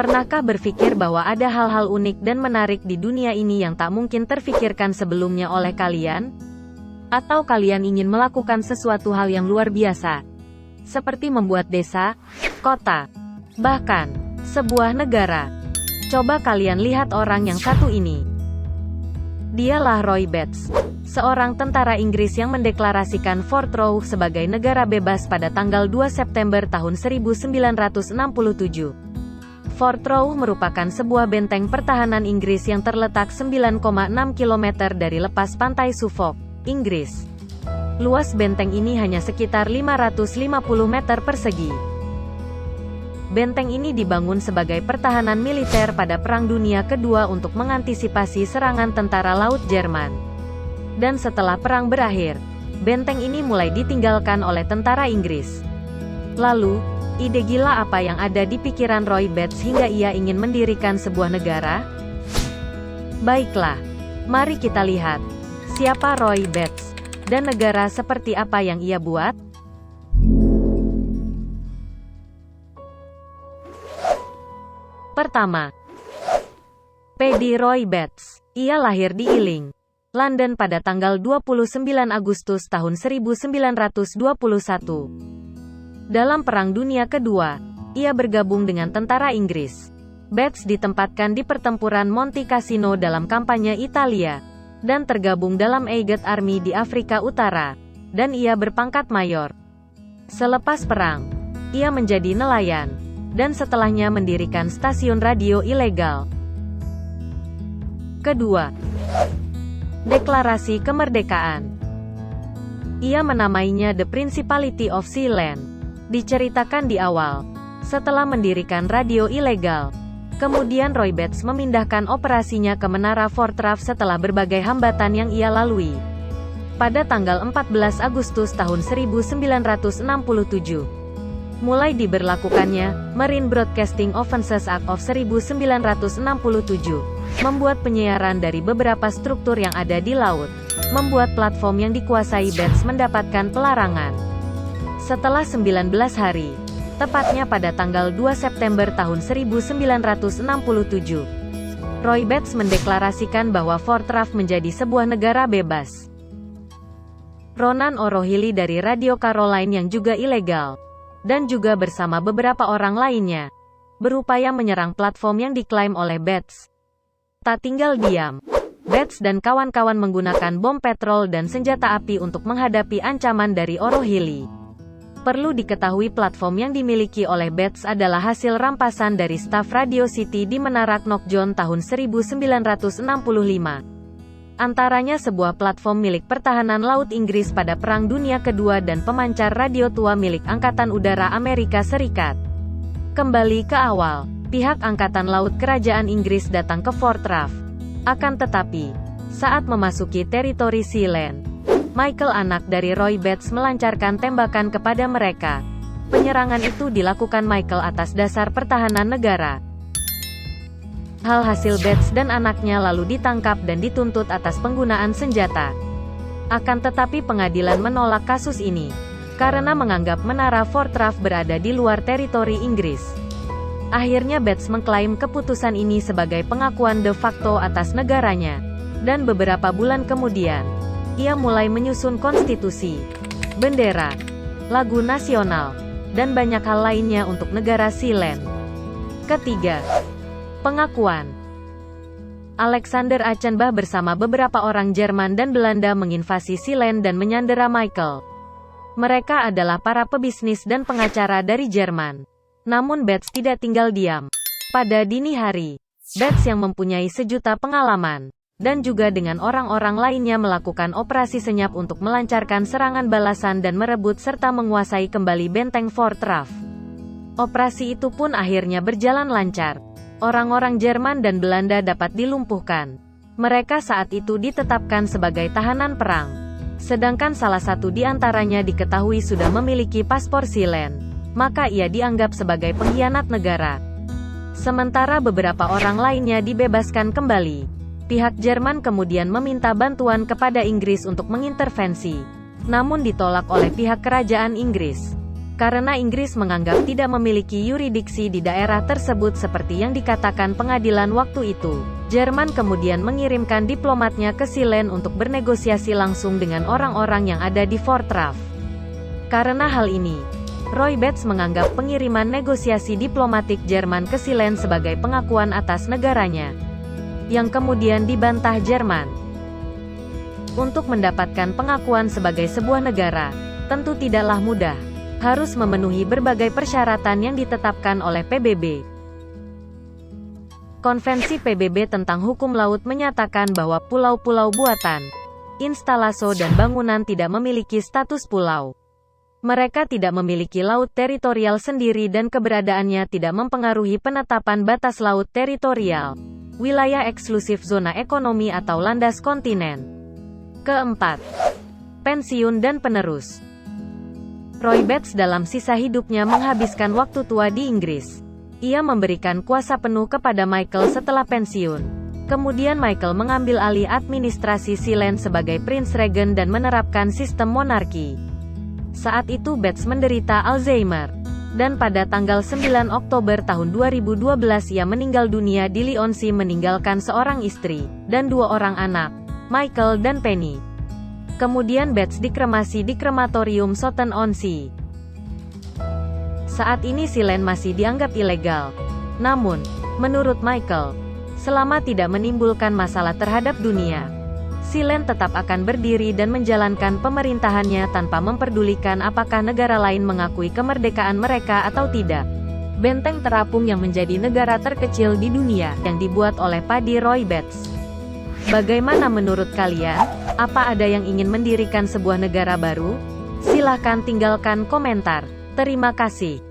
Pernahkah berpikir bahwa ada hal-hal unik dan menarik di dunia ini yang tak mungkin terfikirkan sebelumnya oleh kalian? Atau kalian ingin melakukan sesuatu hal yang luar biasa? Seperti membuat desa, kota, bahkan sebuah negara. Coba kalian lihat orang yang satu ini. Dialah Roy Batts, seorang tentara Inggris yang mendeklarasikan Fort Row sebagai negara bebas pada tanggal 2 September tahun 1967. Fort Row merupakan sebuah benteng pertahanan Inggris yang terletak 9,6 km dari lepas pantai Suffolk, Inggris. Luas benteng ini hanya sekitar 550 meter persegi. Benteng ini dibangun sebagai pertahanan militer pada Perang Dunia Kedua untuk mengantisipasi serangan tentara laut Jerman. Dan setelah perang berakhir, benteng ini mulai ditinggalkan oleh tentara Inggris. Lalu, ide gila apa yang ada di pikiran Roy Batts hingga ia ingin mendirikan sebuah negara? Baiklah, mari kita lihat, siapa Roy Batts, dan negara seperti apa yang ia buat? Pertama, Paddy Roy Batts. Ia lahir di Ealing, London pada tanggal 29 Agustus tahun 1921. Dalam Perang Dunia Kedua, ia bergabung dengan tentara Inggris. Batts ditempatkan di pertempuran Monte Cassino dalam kampanye Italia, dan tergabung dalam Allied Army di Afrika Utara, dan ia berpangkat mayor. Selepas perang, ia menjadi nelayan, dan setelahnya mendirikan stasiun radio ilegal. Kedua, Deklarasi Kemerdekaan. Ia menamainya The Principality of Sealand. Diceritakan di awal, setelah mendirikan radio ilegal, kemudian Roy Batts memindahkan operasinya ke Menara Fort Rough setelah berbagai hambatan yang ia lalui. Pada tanggal 14 Agustus tahun 1967, mulai diberlakukannya Marine Broadcasting Offenses Act of 1967, membuat penyiaran dari beberapa struktur yang ada di laut, membuat platform yang dikuasai Batts mendapatkan pelarangan. Setelah 19 hari, tepatnya pada tanggal 2 September tahun 1967, Roy Batts mendeklarasikan bahwa Fort Rough menjadi sebuah negara bebas. Ronan O'Rohilly dari Radio Caroline yang juga ilegal, dan juga bersama beberapa orang lainnya, berupaya menyerang platform yang diklaim oleh Batts. Tak tinggal diam, Batts dan kawan-kawan menggunakan bom petrol dan senjata api untuk menghadapi ancaman dari O'Rohilly. Perlu diketahui platform yang dimiliki oleh Batts adalah hasil rampasan dari staf Radio City di Menara Knockjohn tahun 1965. Antaranya sebuah platform milik pertahanan laut Inggris pada Perang Dunia Kedua dan pemancar radio tua milik Angkatan Udara Amerika Serikat. Kembali ke awal, pihak Angkatan Laut Kerajaan Inggris datang ke Fort Rough. Akan tetapi, saat memasuki teritori Sealand, Michael, anak dari Roy Batts, melancarkan tembakan kepada mereka. Penyerangan itu dilakukan Michael atas dasar pertahanan negara. Hasil Batts dan anaknya lalu ditangkap dan dituntut atas penggunaan senjata. Akan tetapi pengadilan menolak kasus ini, karena menganggap Menara Fort Rough berada di luar teritori Inggris. Akhirnya Batts mengklaim keputusan ini sebagai pengakuan de facto atas negaranya. Dan beberapa bulan kemudian, ia mulai menyusun konstitusi, bendera, lagu nasional, dan banyak hal lainnya untuk negara Sealand. Ketiga, pengakuan. Alexander Achenbach bersama beberapa orang Jerman dan Belanda menginvasi Sealand dan menyandera Michael. Mereka adalah para pebisnis dan pengacara dari Jerman. Namun Batts tidak tinggal diam. Pada dini hari, Batts yang mempunyai sejuta pengalaman, dan juga dengan orang-orang lainnya melakukan operasi senyap untuk melancarkan serangan balasan dan merebut serta menguasai kembali benteng Fort Rough. Operasi itu pun akhirnya berjalan lancar. Orang-orang Jerman dan Belanda dapat dilumpuhkan. Mereka saat itu ditetapkan sebagai tahanan perang. Sedangkan salah satu di antaranya diketahui sudah memiliki paspor Sealand. Maka ia dianggap sebagai pengkhianat negara. Sementara beberapa orang lainnya dibebaskan kembali. Pihak Jerman kemudian meminta bantuan kepada Inggris untuk mengintervensi. Namun ditolak oleh pihak kerajaan Inggris. Karena Inggris menganggap tidak memiliki yurisdiksi di daerah tersebut seperti yang dikatakan pengadilan waktu itu, Jerman kemudian mengirimkan diplomatnya ke Sealand untuk bernegosiasi langsung dengan orang-orang yang ada di Fortraf. Karena hal ini, Roy Batts menganggap pengiriman negosiasi diplomatik Jerman ke Sealand sebagai pengakuan atas negaranya, yang kemudian dibantah Jerman. Untuk mendapatkan pengakuan sebagai sebuah negara, tentu tidaklah mudah. Harus memenuhi berbagai persyaratan yang ditetapkan oleh PBB. Konvensi PBB tentang hukum laut menyatakan bahwa pulau-pulau buatan, instalasi dan bangunan tidak memiliki status pulau. Mereka tidak memiliki laut teritorial sendiri dan keberadaannya tidak mempengaruhi penetapan batas laut teritorial, wilayah eksklusif zona ekonomi atau landas kontinen. Keempat, pensiun dan penerus. Roy Batts dalam sisa hidupnya menghabiskan waktu tua di Inggris. Ia memberikan kuasa penuh kepada Michael setelah pensiun. Kemudian Michael mengambil alih administrasi Sealand sebagai Prince Regent dan menerapkan sistem monarki. Saat itu Batts menderita Alzheimer. Dan pada tanggal 9 Oktober tahun 2012 ia meninggal dunia di Leonsea meninggalkan seorang istri, dan 2 orang anak, Michael dan Penny. Kemudian Batts dikremasi di krematorium Sutton-on-Sea. Saat ini Sealand masih dianggap ilegal. Namun, menurut Michael, selama tidak menimbulkan masalah terhadap dunia, Sealand tetap akan berdiri dan menjalankan pemerintahannya tanpa memperdulikan apakah negara lain mengakui kemerdekaan mereka atau tidak. Benteng terapung yang menjadi negara terkecil di dunia, yang dibuat oleh Paddy Roy Batts. Bagaimana menurut kalian? Apa ada yang ingin mendirikan sebuah negara baru? Silahkan tinggalkan komentar. Terima kasih.